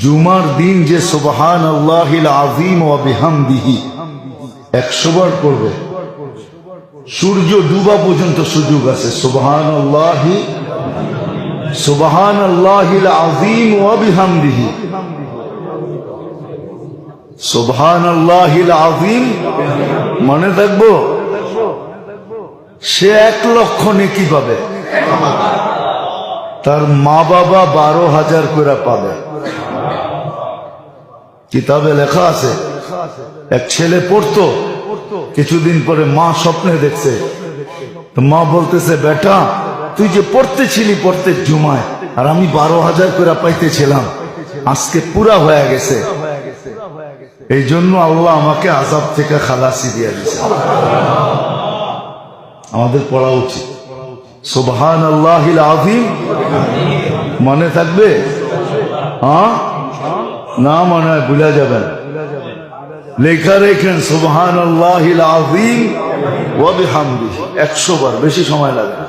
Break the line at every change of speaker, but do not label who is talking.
জুমার দিন যে সুবহানাল্লাহিল আযীম ওয়া বিহামদিহি 100 বার পড়বে, সূর্য ডুবা পর্যন্ত সুযোগ আছে। সুবহানাল্লাহিল আযীম ওয়া বিহামদিহি, সুবহানাল্লাহিল আযীম মনে থাকবো, সে 1 লক্ষ নেকি পাবে, তার মা বাবা 12,000 করে পাবে। কিতাবে লেখা আছে, এক ছেলে পড়তো, কিছুদিন পরে মা স্বপ্নে দেখছে, তো মা বলতেছে, বেটা তুই যে পড়তেছিলি প্রত্যেক জুমায়, আর আমি 12,000 করে পাইতেছিলাম, আজকে পুরা হয়ে গেছে, এই জন্য আল্লাহ আমাকে আযাব থেকে খালাসি দিয়ে দিয়েছে। আমাদের পড়া উচিত সুবহানাল্লাহিল আযীম। মনে থাকবে? হ্যাঁ না মনে হয় ভুলে যাবেন, লেখা রেখেন সুবহানাল্লাহিল আযীম ওয়া বিহামদিহি 100 বার, বেশি সময় লাগে না।